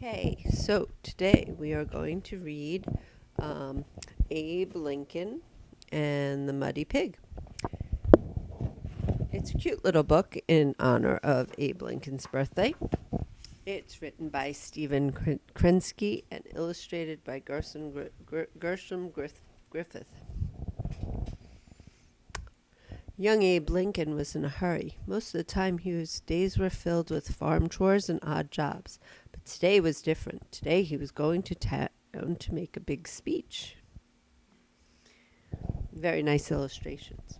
Okay, so today we are going to read um, Abe Lincoln and the Muddy Pig. It's a cute little book in honor of Abe Lincoln's birthday. It's written by Stephen Krinsky and illustrated by Gershom Griffith. Young Abe Lincoln was in a hurry. Most of the time his days were filled with farm chores and odd jobs. But today was different. Today he was going to town to make a big speech. Very nice illustrations.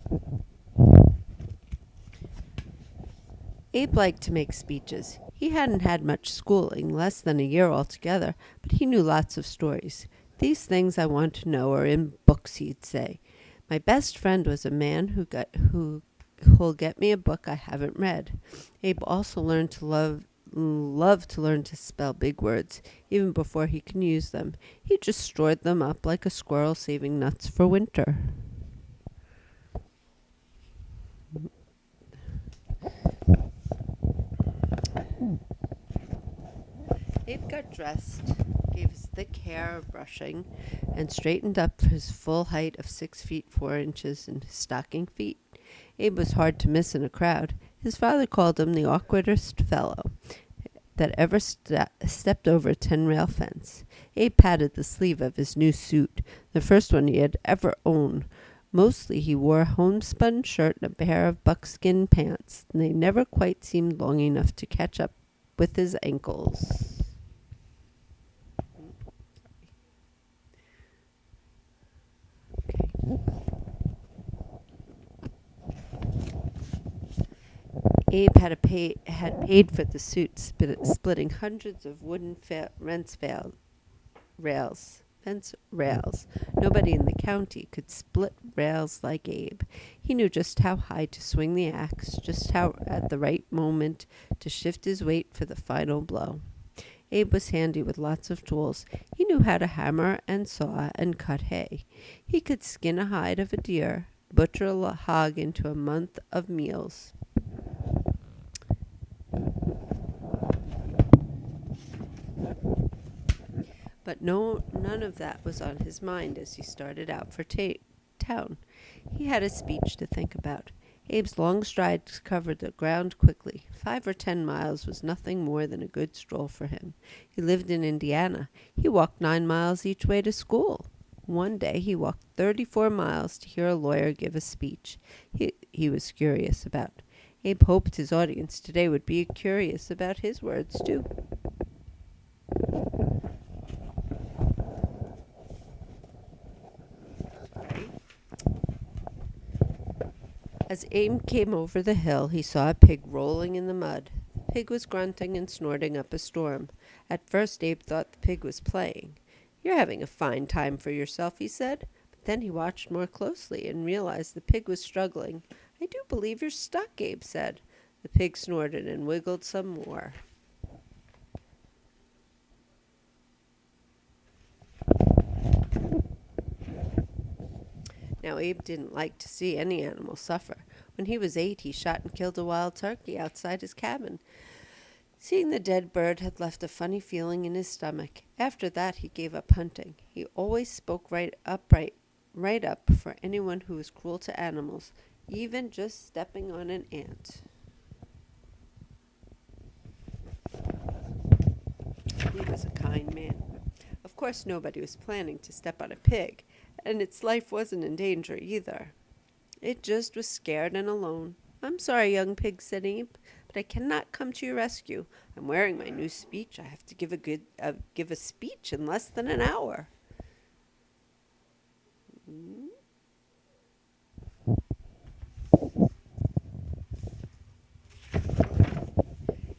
Abe liked to make speeches. He hadn't had much schooling, less than a year altogether, but he knew lots of stories. These things I want to know are in books, he'd say. My best friend was a man who'll get me a book I haven't read. Abe also learned to love to learn to spell big words, even before he can use them. He just stored them up like a squirrel saving nuts for winter. Abe got dressed, gave his thick hair a brushing, and straightened up his full height of 6 feet 4 inches in his stocking feet. Abe was hard to miss in a crowd. His father called him the awkwardest fellow that ever stepped over a 10-rail fence. Abe patted the sleeve of his new suit, the first one he had ever owned. Mostly he wore a homespun shirt and a pair of buckskin pants, and they never quite seemed long enough to catch up with his ankles. Abe had paid for the suit, splitting hundreds of wooden fence rails. Nobody in the county could split rails like Abe. He knew just how high to swing the axe, just how at the right moment to shift his weight for the final blow. Abe was handy with lots of tools. He knew how to hammer and saw and cut hay. He could skin a hide of a deer, butcher a hog into a month of meals. But none of that was on his mind as he started out for town. He had a speech to think about. Abe's long strides covered the ground quickly. 5 or 10 miles was nothing more than a good stroll for him. He lived in Indiana. He walked 9 miles each way to school. One day he walked 34 miles to hear a lawyer give a speech he was curious about. Abe hoped his audience today would be curious about his words, too. As Abe came over the hill, he saw a pig rolling in the mud. The pig was grunting and snorting up a storm. At first, Abe thought the pig was playing. "You're having a fine time for yourself," he said. But then he watched more closely and realized the pig was struggling. "I do believe you're stuck," Abe said. The pig snorted and wiggled some more. Now, Abe didn't like to see any animal suffer. When he was 8, he shot and killed a wild turkey outside his cabin. Seeing the dead bird had left a funny feeling in his stomach. After that, he gave up hunting. He always spoke right up for anyone who was cruel to animals, even just stepping on an ant. He was a kind man. Of course, nobody was planning to step on a pig, and its life wasn't in danger either. It just was scared and alone. "I'm sorry, young pig," said Abe, "but I cannot come to your rescue. I'm wearing my new speech. I have to give a speech in less than an hour."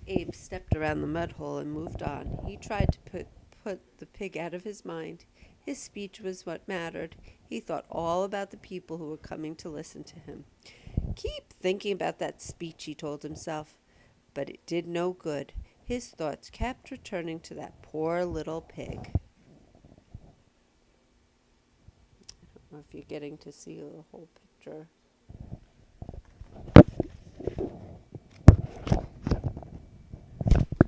Abe stepped around the mud hole and moved on. He tried to put the pig out of his mind. His speech was what mattered. He thought all about the people who were coming to listen to him. "Keep thinking about that speech," he told himself. But it did no good. His thoughts kept returning to that poor little pig. I don't know if you're getting to see the whole picture.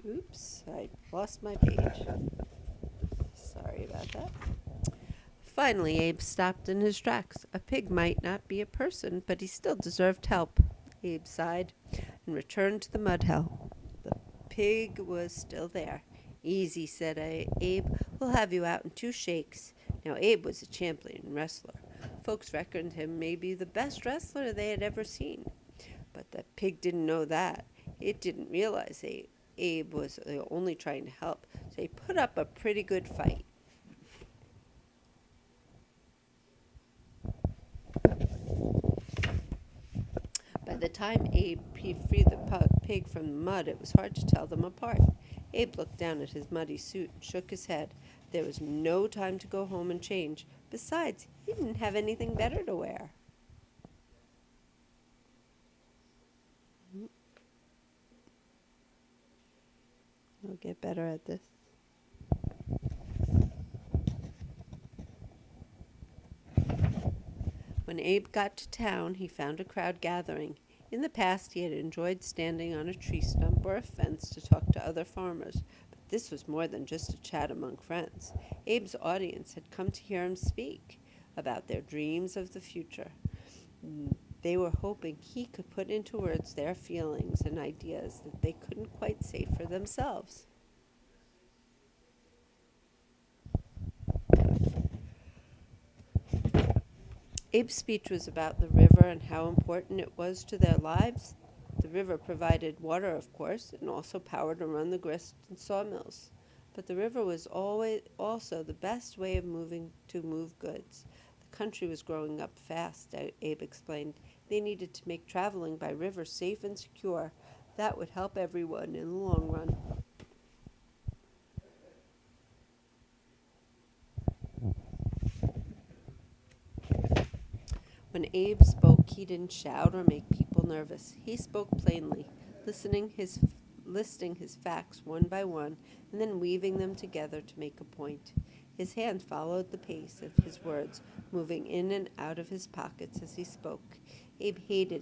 Oops, I lost my page. Sorry about that. Finally, Abe stopped in his tracks. A pig might not be a person, but he still deserved help. Abe sighed and returned to the mud hell. The pig was still there. Easy, said Abe. We'll have you out in 2 shakes. Now, Abe was a champion wrestler. Folks reckoned him maybe the best wrestler they had ever seen. But the pig didn't know that. It didn't realize Abe was only trying to help, so he put up a pretty good fight. By the time Abe freed the pig from the mud, it was hard to tell them apart. Abe looked down at his muddy suit and shook his head. There was no time to go home and change. Besides, he didn't have anything better to wear. I'll get better at this. When Abe got to town, he found a crowd gathering. In the past, he had enjoyed standing on a tree stump or a fence to talk to other farmers, but this was more than just a chat among friends. Abe's audience had come to hear him speak about their dreams of the future. They were hoping he could put into words their feelings and ideas that they couldn't quite say for themselves. Abe's speech was about the river and how important it was to their lives. The river provided water, of course, and also power to run the grist and sawmills. But the river was always also the best way of move goods. The country was growing up fast, Abe explained. They needed to make traveling by river safe and secure. That would help everyone in the long run. When Abe spoke, he didn't shout or make people nervous. He spoke plainly, listing his facts one by one, and then weaving them together to make a point. His hand followed the pace of his words, moving in and out of his pockets as he spoke. Abe hated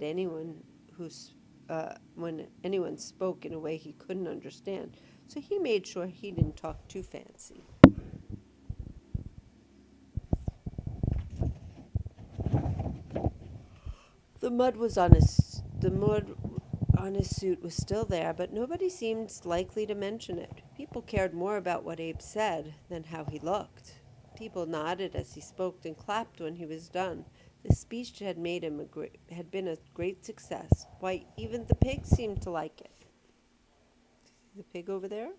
when anyone spoke in a way he couldn't understand, so he made sure he didn't talk too fancy. The mud on his suit was still there, but nobody seemed likely to mention it. People cared more about what Abe said than how he looked. People nodded as he spoke and clapped when he was done. The speech had been a great success. Why, even the pig seemed to like it. See the pig over there?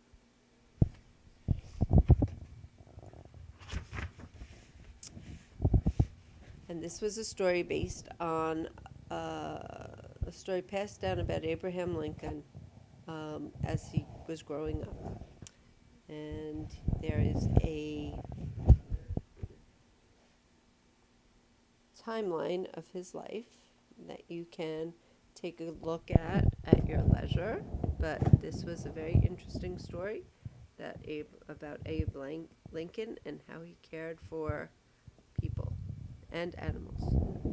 And this was a story based on a story passed down about Abraham Lincoln as he was growing up. And there is a timeline of his life that you can take a look at your leisure. But this was a very interesting story about Abe Lincoln and how he cared for people and animals.